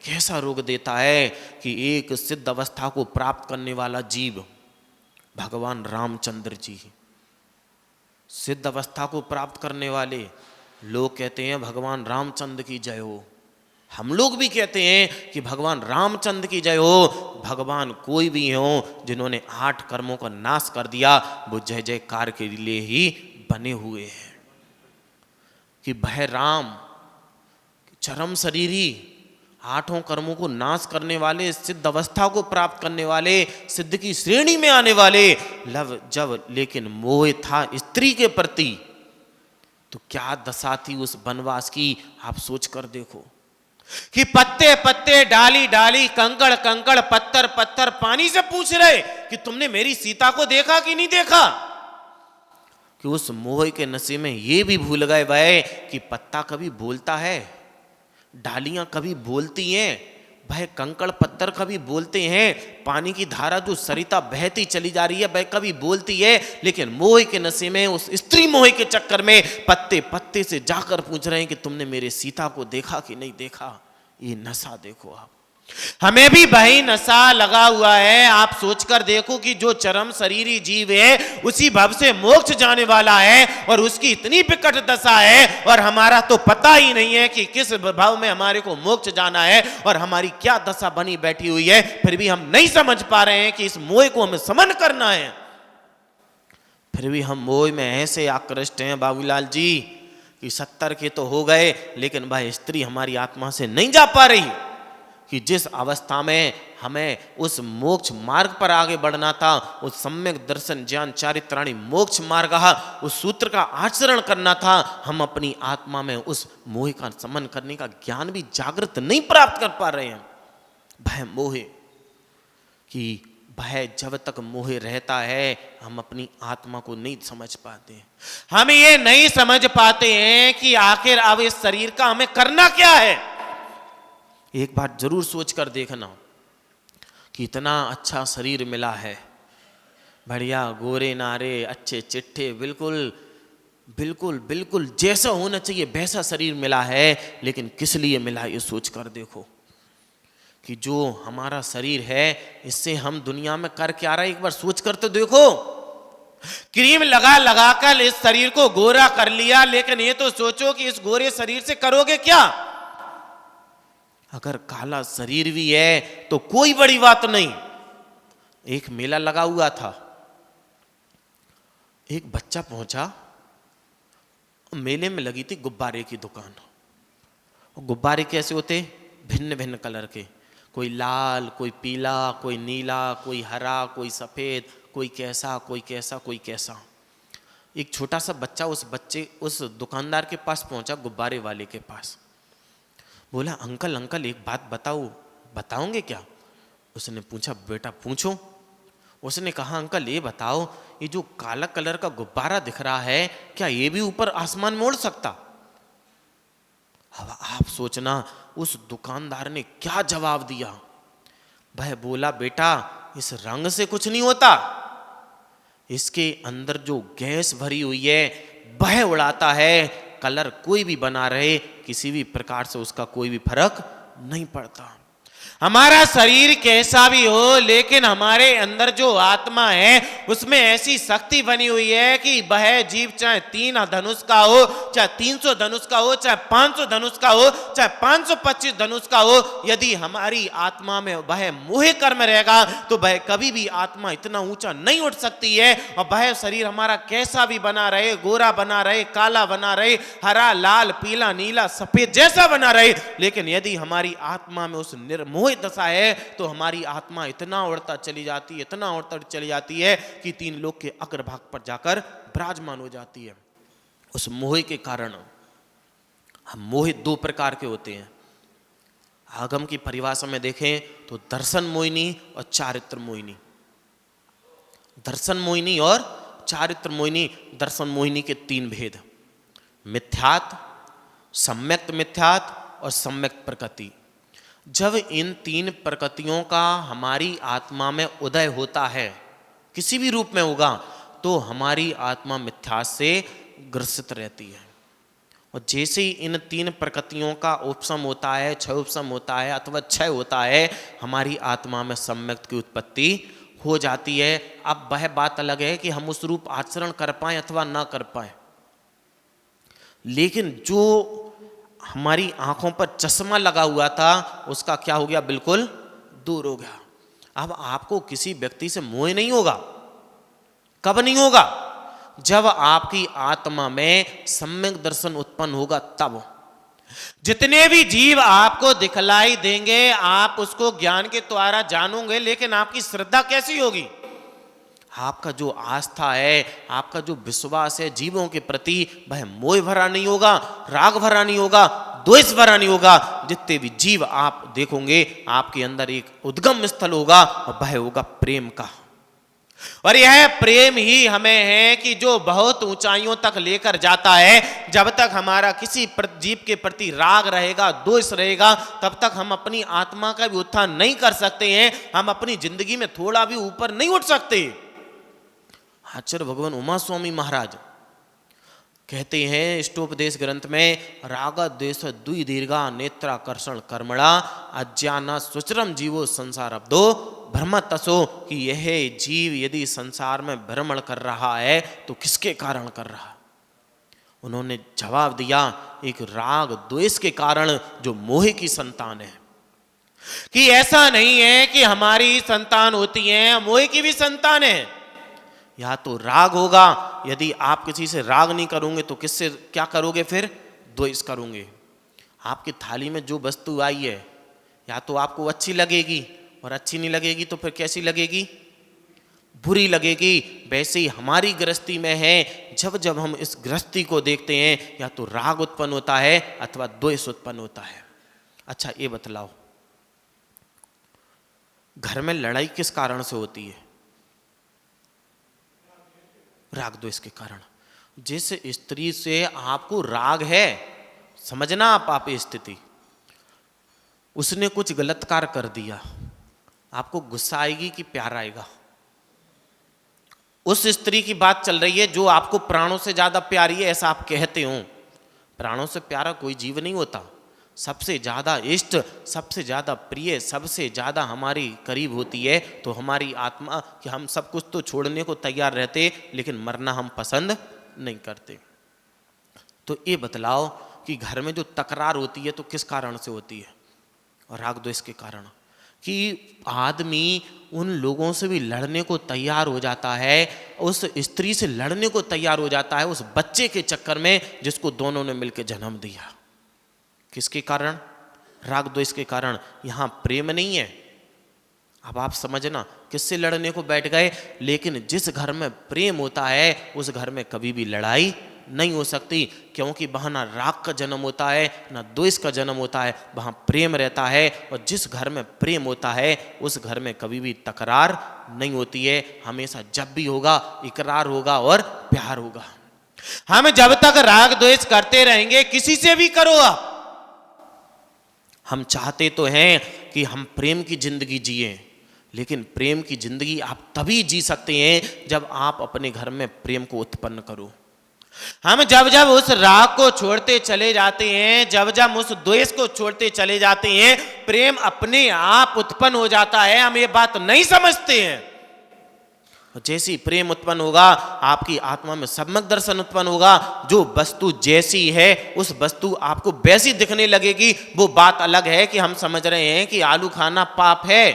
कैसा रोग देता है कि एक सिद्ध अवस्था को प्राप्त करने वाला जीव भगवान रामचंद्र जी, सिद्ध अवस्था को प्राप्त करने वाले लोग कहते हैं भगवान रामचंद्र की जय हो। हम लोग भी कहते हैं कि भगवान रामचंद्र की जय हो। भगवान कोई भी हो, जिन्होंने 8 कर्मों का नाश कर दिया, वो जय जयकार के लिए ही बने हुए हैं। कि भय राम चरम शरीरी, 8 कर्मों को नाश करने वाले, सिद्ध अवस्था को प्राप्त करने वाले, सिद्ध की श्रेणी में आने वाले लव जब लेकिन मोह था स्त्री के प्रति, तो क्या दशा थी उस वनवास की, आप सोच कर देखो। कि पत्ते पत्ते, डाली डाली, कंकड़ कंकड़, पत्थर पत्थर पानी से पूछ रहे कि तुमने मेरी सीता को देखा कि नहीं देखा। कि उस मोह के नशे में ये भी भूल गए वह कि पत्ता कभी बोलता है, डालियां कभी बोलती हैं, वह कंकड़ पत्थर कभी बोलते हैं, पानी की धारा जो सरिता बहती चली जा रही है वह कभी बोलती है। लेकिन मोह के नशे में, उस स्त्री मोह के चक्कर में पत्ते पत्ते से जाकर पूछ रहे हैं कि तुमने मेरे सीता को देखा कि नहीं देखा। ये नशा देखो आप, हमें भी वही नशा लगा हुआ है। आप सोचकर देखो कि जो चरम शरीरी जीव है उसी भव से मोक्ष जाने वाला है और उसकी इतनी विकट दशा है, और हमारा तो पता ही नहीं है कि किस भव में हमारे को मोक्ष जाना है और हमारी क्या दशा बनी बैठी हुई है। फिर भी हम नहीं समझ पा रहे हैं कि इस मोह को हमें समन करना है। फिर भी हम मोह में ऐसे आकृष्ट हैं बाबूलाल जी कि 70 के तो हो गए, लेकिन वह स्त्री हमारी आत्मा से नहीं जा पा रही। कि जिस अवस्था में हमें उस मोक्ष मार्ग पर आगे बढ़ना था, उस सम्यक दर्शन ज्ञान चारित्राणी मोक्ष मार्ग, उस सूत्र का आचरण करना था, हम अपनी आत्मा में उस मोह का समन करने का ज्ञान भी जागृत नहीं प्राप्त कर पा रहे हैं। भय मोह, कि भय जब तक मोह रहता है हम अपनी आत्मा को नहीं समझ पाते। हम ये नहीं समझ पाते हैं कि आखिर अब इस शरीर का हमें करना क्या है। एक बात जरूर सोच कर देखना कि इतना अच्छा शरीर मिला है, बढ़िया गोरे नारे अच्छे चिट्ठे, बिल्कुल बिल्कुल बिल्कुल जैसा होना चाहिए वैसा शरीर मिला है, लेकिन किस लिए मिला ये सोच कर देखो। कि जो हमारा शरीर है इससे हम दुनिया में कर क्या रहे, एक बार सोच कर तो देखो। क्रीम लगा लगा कर इस शरीर को गोरा कर लिया, लेकिन ये तो सोचो कि इस गोरे शरीर से करोगे क्या। अगर काला शरीर भी है तो कोई बड़ी बात नहीं। एक मेला लगा हुआ था, एक बच्चा पहुंचा, मेले में लगी थी गुब्बारे की दुकान। गुब्बारे कैसे होते, भिन्न भिन्न कलर के, कोई लाल, कोई पीला, कोई नीला, कोई हरा, कोई सफेद, कोई कैसा कोई कैसा कोई कैसा। एक छोटा सा बच्चा उस दुकानदार के पास पहुंचा, गुब्बारे वाले के पास। बोला अंकल अंकल एक बात बताओगे क्या। उसने पूछा बेटा पूछो। उसने कहा अंकल ये बताओ, ये जो काला कलर का गुब्बारा दिख रहा है क्या ये भी ऊपर आसमान में उड़ सकता। अब आप सोचना उस दुकानदार ने क्या जवाब दिया। वह बोला बेटा इस रंग से कुछ नहीं होता, इसके अंदर जो गैस भरी हुई है वह उड़ाता है। कलर कोई भी बना रहे, किसी भी प्रकार से उसका कोई भी फर्क नहीं पड़ता। हमारा शरीर कैसा भी हो, लेकिन हमारे अंदर जो आत्मा है उसमें ऐसी शक्ति बनी हुई है कि वह जीव चाहे 3 धनुष का हो, चाहे 300 धनुष का हो, चाहे 500 धनुष का हो, चाहे 525 धनुष का हो, यदि हमारी आत्मा में वह मोह कर्म रहेगा तो वह कभी भी आत्मा इतना ऊंचा नहीं उठ सकती है। और वह शरीर हमारा कैसा भी बना रहे, गोरा बना रहे, काला बना रहे, हरा लाल पीला नीला सफेद जैसा बना रहे, लेकिन यदि हमारी आत्मा में उस निर्मोह दशा है तो हमारी आत्मा इतना उड़ता चली जाती है, इतना उड़ता चली जाती है कि 3 लोक के अग्रभाग पर जाकर विराजमान हो जाती है। उस मोह के कारण हम मोह 2 प्रकार के होते हैं। आगम की परिभाषा में देखें तो दर्शन मोहिनी और चारित्र मोहिनी। दर्शन मोहिनी और चारित्र मोहिनी। दर्शन मोहिनी के 3 भेद, मिथ्यात्व, सम्यक्त मिथ्यात्व और सम्यक्त प्रकृति। जब इन 3 प्रकृतियों का हमारी आत्मा में उदय होता है, किसी भी रूप में होगा, तो हमारी आत्मा मिथ्या से ग्रसित रहती है और जैसे ही इन तीन प्रकृतियों का उपशम होता है, क्षय उपशम होता है अथवा क्षय होता है, हमारी आत्मा में सम्यक्त की उत्पत्ति हो जाती है। अब वह बात अलग है कि हम उस रूप आचरण कर पाए अथवा ना कर पाए, लेकिन जो हमारी आंखों पर चश्मा लगा हुआ था उसका क्या हो गया, बिल्कुल दूर हो गया। अब आपको किसी व्यक्ति से मोह नहीं होगा। कब नहीं होगा? जब आपकी आत्मा में सम्यक दर्शन उत्पन्न होगा तब। जितने भी जीव आपको दिखलाई देंगे आप उसको ज्ञान के द्वारा जानोगे, लेकिन आपकी श्रद्धा कैसी होगी? आपका जो आस्था है, आपका जो विश्वास है जीवों के प्रति, वह मोह भरा नहीं होगा, राग भरा नहीं होगा, द्वेष भरा नहीं होगा। जितने भी जीव आप देखोगे आपके अंदर एक उद्गम स्थल होगा और वह होगा प्रेम का। और यह प्रेम ही हमें है कि जो बहुत ऊंचाइयों तक लेकर जाता है। जब तक हमारा किसी जीव के प्रति राग रहेगा, द्वेष रहेगा, तब तक हम अपनी आत्मा का भी उत्थान नहीं कर सकते हैं। हम अपनी जिंदगी में थोड़ा भी ऊपर नहीं उठ सकते। आचार्य भगवान उमा स्वामी महाराज कहते हैं इष्टोपदेश ग्रंथ में, राग द्वेष दुई दीर्घा नेत्राकर्षण कर्मणा अज्ञान सुचरम जीवो संसार अब्दो भ्रम तसो, कि यह जीव यदि संसार में भ्रमण कर रहा है तो किसके कारण कर रहा? उन्होंने जवाब दिया, एक राग द्वेष के कारण जो मोह की संतान है। कि ऐसा नहीं है कि हमारी संतान होती है, मोह की भी संतान है। या तो राग होगा, यदि आप किसी से राग नहीं करोगे तो किससे क्या करोगे? फिर द्वेष करोगे। आपकी थाली में जो वस्तु आई है या तो आपको अच्छी लगेगी, और अच्छी नहीं लगेगी तो फिर कैसी लगेगी? बुरी लगेगी। वैसे ही हमारी गृहस्थी में है, जब जब हम इस गृहस्थी को देखते हैं या तो राग उत्पन्न होता है अथवा द्वेष उत्पन्न होता है। अच्छा ये बतलाओ, घर में लड़ाई किस कारण से होती है? राग द्वेष के कारण। जिस स्त्री से आपको राग है, समझना आप स्थिति, उसने कुछ गलत कार्य कर दिया, आपको गुस्सा आएगी कि प्यार आएगा? उस स्त्री की बात चल रही है जो आपको प्राणों से ज्यादा प्यारी है, ऐसा आप कहते हो। प्राणों से प्यारा कोई जीव नहीं होता। सबसे ज्यादा इष्ट, सबसे ज्यादा प्रिय, सबसे ज्यादा हमारी करीब होती है तो हमारी आत्मा, कि हम सब कुछ तो छोड़ने को तैयार रहते लेकिन मरना हम पसंद नहीं करते। तो ये बतलाओ कि घर में जो तकरार होती है तो किस कारण से होती है? और राग द्वेष के कारण। कि आदमी उन लोगों से भी लड़ने को तैयार हो जाता है, उस स्त्री से लड़ने को तैयार हो जाता है उस बच्चे के चक्कर में जिसको दोनों ने मिलकर जन्म दिया। किसके कारण? राग द्वेष के कारण। यहां प्रेम नहीं है। अब आप समझना, किससे लड़ने को बैठ गए, लेकिन जिस घर में प्रेम होता है उस घर में कभी भी लड़ाई नहीं हो सकती, क्योंकि वहां ना राग का जन्म होता है ना द्वेष का जन्म होता है, वहां प्रेम रहता है। और जिस घर में प्रेम होता है उस घर में कभी भी तकरार नहीं होती है। हमेशा जब भी होगा इकरार होगा और प्यार होगा। हम जब तक राग द्वेष करते रहेंगे, किसी से भी करो आप, हम चाहते तो हैं कि हम प्रेम की जिंदगी जिए, लेकिन प्रेम की जिंदगी आप तभी जी सकते हैं जब आप अपने घर में प्रेम को उत्पन्न करो। हम जब जब उस राग को छोड़ते चले जाते हैं, जब जब उस द्वेष को छोड़ते चले जाते हैं, प्रेम अपने आप उत्पन्न हो जाता है। हम ये बात नहीं समझते हैं। जैसे ही प्रेम उत्पन्न होगा आपकी आत्मा में सम्यक दर्शन उत्पन्न होगा। जो वस्तु जैसी है उस वस्तु आपको वैसी दिखने लगेगी। वो बात अलग है कि हम समझ रहे हैं कि आलू खाना पाप है,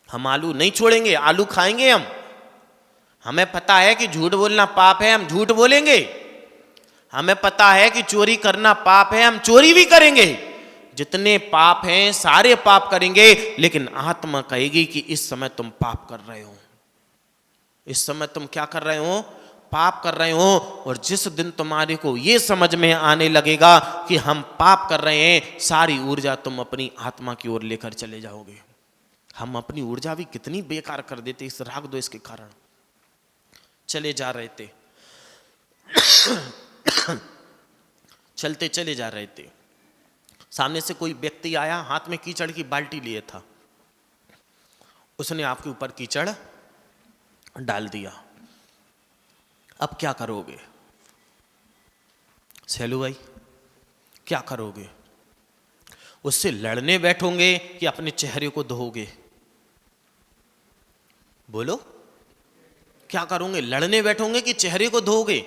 हम आलू नहीं छोड़ेंगे, आलू खाएंगे हम। हमें पता है कि झूठ बोलना पाप है, हम झूठ बोलेंगे। हमें पता है कि चोरी करना पाप है, हम चोरी भी करेंगे। जितने पाप हैं सारे पाप करेंगे, लेकिन आत्मा कहेगी कि इस समय तुम पाप कर रहे हो, इस समय तुम क्या कर रहे हो? पाप कर रहे हो। और जिस दिन तुम्हारे को ये समझ में आने लगेगा कि हम पाप कर रहे हैं, सारी ऊर्जा तुम अपनी आत्मा की ओर लेकर चले जाओगे। हम अपनी ऊर्जा भी कितनी बेकार कर देते इस राग द्वेष के कारण। चले जा रहे थे चलते चले जा रहे थे, सामने से कोई व्यक्ति आया, हाथ में कीचड़ की बाल्टी लिए था। उसने आपके ऊपर कीचड़ डाल दिया। अब क्या करोगे? सैलू भाई क्या करोगे? उससे लड़ने बैठोगे कि अपने चेहरे को धोगे? बोलो, क्या करोगे? लड़ने बैठोगे कि चेहरे को धोगे?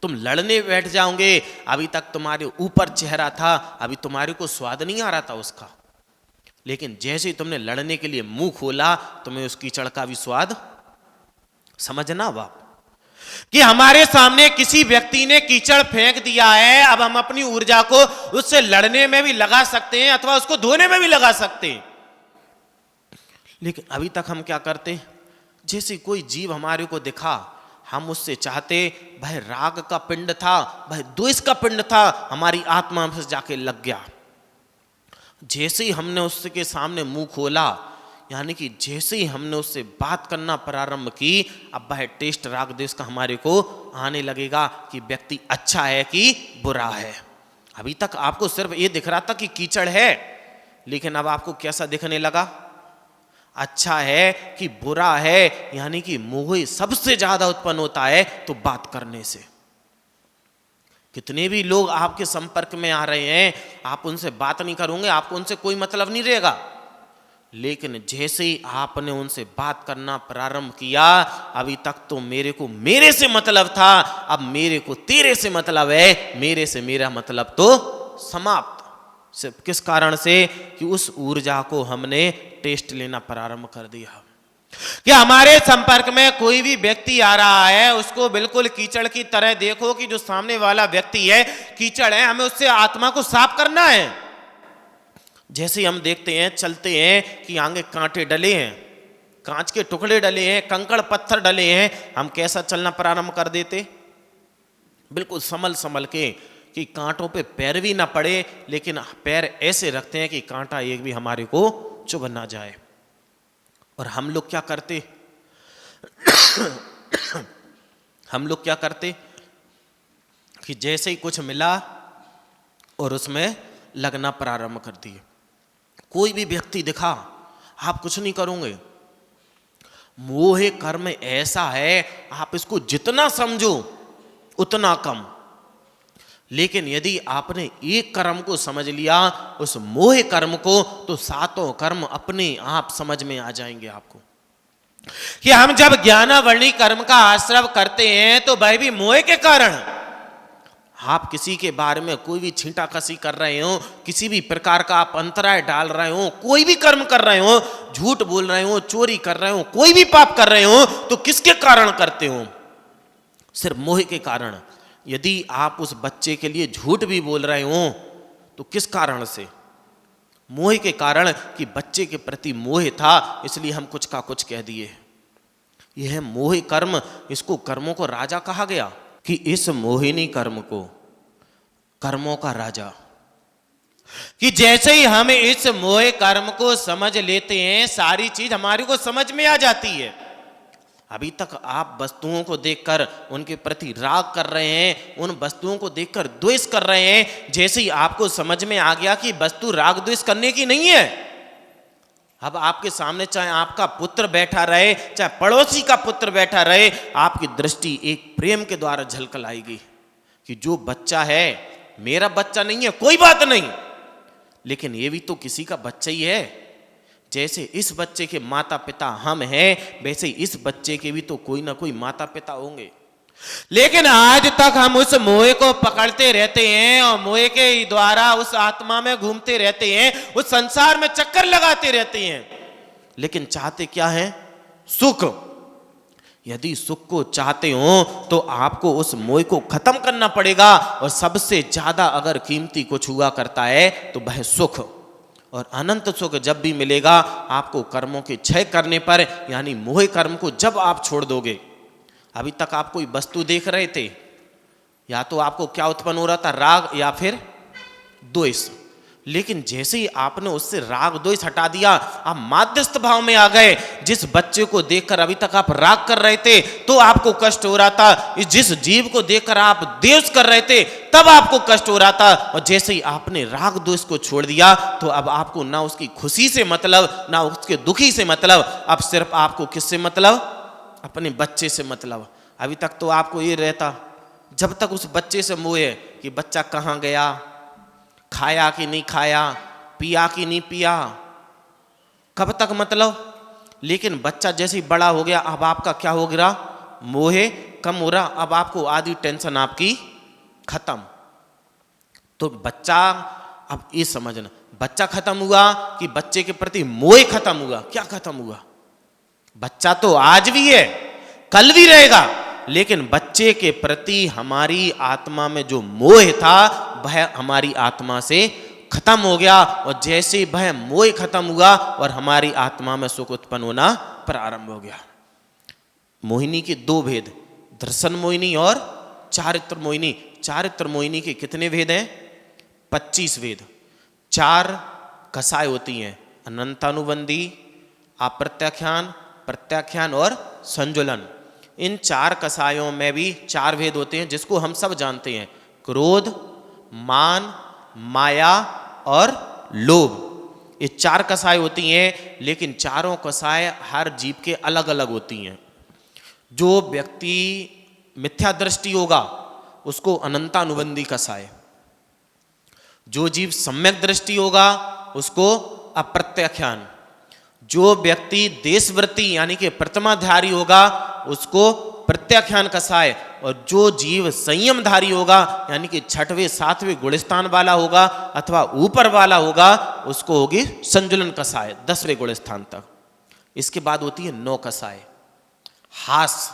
तुम लड़ने बैठ जाओगे, अभी तक तुम्हारे ऊपर चेहरा था, अभी तुम्हारे को स्वाद नहीं आ रहा था उसका, लेकिन जैसे ही तुमने लड़ने के लिए मुंह खोला, तुम्हें उस कीचड़ का भी स्वाद। समझना बाप कि हमारे सामने किसी व्यक्ति ने कीचड़ फेंक दिया है, अब हम अपनी ऊर्जा को उससे लड़ने में भी लगा सकते हैं अथवा उसको धोने में भी लगा सकते हैं, लेकिन अभी तक हम क्या करते? जैसे कोई जीव हमारे को दिखा, हम उससे चाहते, भाई राग का पिंड था, भाई द्वेष का पिंड था, हमारी आत्मा में जाके लग गया। जैसे ही हमने उसके सामने मुंह खोला, यानी कि जैसे ही हमने उससे बात करना प्रारंभ की, अब वह टेस्ट राग द्वेष का हमारे को आने लगेगा कि व्यक्ति अच्छा है कि बुरा है। अभी तक आपको सिर्फ ये दिख रहा था कि कीचड़ है, लेकिन अब आपको कैसा दिखने लगा? अच्छा है कि बुरा है, यानी कि मोह सबसे ज्यादा उत्पन्न होता है तो बात करने से। कितने भी लोग आपके संपर्क में आ रहे हैं, आप उनसे बात नहीं करोगे, आपको उनसे कोई मतलब नहीं रहेगा, लेकिन जैसे ही आपने उनसे बात करना प्रारंभ किया, अभी तक तो मेरे को मेरे से मतलब था, अब मेरे को तेरे से मतलब है, मेरे से मेरा मतलब तो समाप्त। सिर्फ किस कारण से? कि उस ऊर्जा को हमने टेस्ट लेना प्रारंभ कर दिया। कि हमारे संपर्क में कोई भी व्यक्ति आ रहा है, उसको बिल्कुल कीचड़ की तरह देखो कि जो सामने वाला व्यक्ति है कीचड़ है, हमें उससे आत्मा को साफ करना है। जैसे हम देखते हैं, चलते हैं कि आगे कांटे डले हैं, कांच के टुकड़े डले हैं, कंकड़ पत्थर डले हैं, हम कैसा चलना प्रारंभ कर देते? बिल्कुल संभल संभल के, कि कांटों पे पैर भी ना पड़े, लेकिन पैर ऐसे रखते हैं कि कांटा एक भी हमारे को चुभ ना जाए। और हम लोग क्या करते? हम लोग क्या करते कि जैसे ही कुछ मिला और उसमें लगना प्रारंभ कर दिए। कोई भी व्यक्ति दिखा, आप कुछ नहीं करोगे। मोह कर्म ऐसा है, आप इसको जितना समझो उतना कम, लेकिन यदि आपने एक कर्म को समझ लिया, उस मोह कर्म को, तो सातों कर्म अपने आप समझ में आ जाएंगे आपको। कि हम जब ज्ञानावर्णी कर्म का आश्रव करते हैं तो वह भी मोह के कारण। आप किसी के बारे में कोई भी छींटा कसी कर रहे हो, किसी भी प्रकार का आप अंतराय डाल रहे हो, कोई भी कर्म कर रहे हो, झूठ बोल रहे हो, चोरी कर रहे हो, कोई भी पाप कर रहे हो, तो किसके कारण करते हो? सिर्फ मोह के कारण। यदि आप उस बच्चे के लिए झूठ भी बोल रहे हो तो किस कारण से? मोह के कारण, कि बच्चे के प्रति मोह था, इसलिए हम कुछ का कुछ कह दिए। यह मोह कर्म, इसको कर्मों को राजा कहा गया, कि इस मोहिनी कर्म को कर्मों का राजा। कि जैसे ही हम इस मोह कर्म को समझ लेते हैं, सारी चीज हमारी को समझ में आ जाती है। अभी तक आप वस्तुओं को देखकर उनके प्रति राग कर रहे हैं, उन वस्तुओं को देखकर द्वेष कर रहे हैं। जैसे ही आपको समझ में आ गया कि वस्तु राग द्वेष करने की नहीं है, अब आपके सामने चाहे आपका पुत्र बैठा रहे, चाहे पड़ोसी का पुत्र बैठा रहे, आपकी दृष्टि एक प्रेम के द्वारा झलकल आएगी कि जो बच्चा है मेरा बच्चा नहीं है, कोई बात नहीं, लेकिन ये भी तो किसी का बच्चा ही है। जैसे इस बच्चे के माता पिता हम हैं, वैसे इस बच्चे के भी तो कोई ना कोई माता पिता होंगे। लेकिन आज तक हम उस मोह को पकड़ते रहते हैं और मोह के द्वारा उस आत्मा में घूमते रहते हैं, उस संसार में चक्कर लगाते रहते हैं। लेकिन चाहते क्या है? सुख। यदि सुख को चाहते हो तो आपको उस मोह को खत्म करना पड़ेगा, और सबसे ज्यादा अगर कीमती कुछ हुआ करता है तो वह सुख। और अनंत सुख जब भी मिलेगा आपको कर्मों के क्षय करने पर, यानी मोह कर्म को जब आप छोड़ दोगे। अभी तक आप कोई वस्तु देख रहे थे, या तो आपको क्या उत्पन्न हो रहा था? राग या फिर द्वेष। लेकिन जैसे ही आपने उससे राग द्वेष हटा दिया, आप माध्यस्थ भाव में आ गए। जिस बच्चे को देखकर अभी तक आप राग कर रहे थे तो आपको कष्ट हो रहा था, जिस जीव को देखकर आप द्वेष कर रहे थे तब आपको कष्ट हो रहा था, और जैसे ही आपने राग द्वेष को छोड़ दिया तो अब आपको ना उसकी खुशी से मतलब, ना उसके दुखी से मतलब, अब सिर्फ आपको किससे मतलब? अपने बच्चे से मतलब। अभी तक तो आपको ये रहता, जब तक उस बच्चे से मोह है कि बच्चा कहाँ गया, खाया कि नहीं खाया, पिया कि नहीं पिया, कब तक मतलब। लेकिन बच्चा जैसे ही बड़ा हो गया, अब आपका क्या हो गया, मोह कम हो रहा, अब आपको आधी टेंशन आपकी खत्म। तो बच्चा, अब ये समझना, बच्चा खत्म हुआ कि बच्चे के प्रति मोह खत्म हुआ? क्या खत्म हुआ? बच्चा तो आज भी है, कल भी रहेगा, लेकिन बच्चे के प्रति हमारी आत्मा में जो मोह था वह हमारी आत्मा से खत्म हो गया। और जैसे वह मोह खत्म हुआ और हमारी आत्मा में सुख उत्पन्न होना प्रारंभ हो गया। मोहिनी के दो भेद, दर्शन मोहिनी और चारित्र मोहिनी। चारित्र मोहिनी के कितने भेद हैं? 25 भेद। 4 कसाय होती हैं, अनंतानुबंधी, अप्रत्याख्यान, प्रत्याख्यान और संजुलन। इन 4 कसायों में भी 4 भेद होते हैं, जिसको हम सब जानते हैं, क्रोध, मान, माया और लोभ। ये 4 कसाय होती हैं, लेकिन चारों कसाय हर जीव के अलग अलग होती हैं। जो व्यक्ति मिथ्या दृष्टि होगा उसको अनंतानुबंधी कसाय, जो जीव सम्यक दृष्टि होगा उसको अप्रत्याख्यान, जो व्यक्ति देशवृत्ति यानी कि प्रतिमाधारी होगा उसको प्रत्याख्यान कसाय, और जो जीव संयमधारी होगा यानी कि 6वें 7वें गुणस्थान वाला होगा अथवा ऊपर वाला होगा उसको होगी संजुलन कसाय, 10वें गुणस्थान तक। इसके बाद होती है 9 कसाय। हास,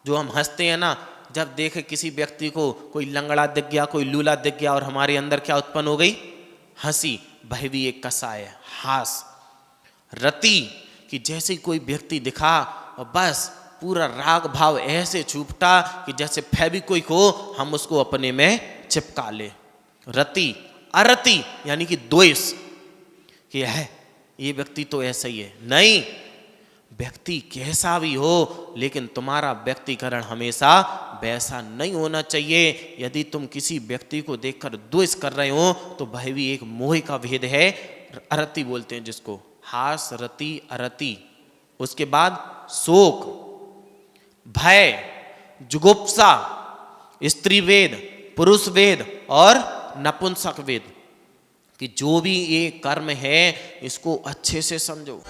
जो हम हंसते हैं ना, जब देखे किसी व्यक्ति को कोई लंगड़ा दिख गया, कोई लूला दिख गया और हमारे अंदर क्या उत्पन्न हो गई, हंसी, वह भी एक कसाय है, हास। रति, कि जैसे कोई व्यक्ति दिखा और बस पूरा राग भाव ऐसे छूपटा कि जैसे फेविक्विक हो, हम उसको अपने में चिपका ले, रति। अरति यानी कि द्वेष, कि है ये व्यक्ति तो ऐसा ही है, नहीं, व्यक्ति कैसा भी हो लेकिन तुम्हारा व्यक्तिकरण हमेशा वैसा नहीं होना चाहिए। यदि तुम किसी व्यक्ति को देखकर द्वेष कर रहे हो तो वह भी एक मोह का भेद है, अरति बोलते हैं जिसको, हास, रति, अरति। उसके बाद शोक, भय, जुगुप्सा, स्त्री वेद, पुरुष वेद और नपुंसक वेद, कि जो भी ये कर्म है इसको अच्छे से समझो।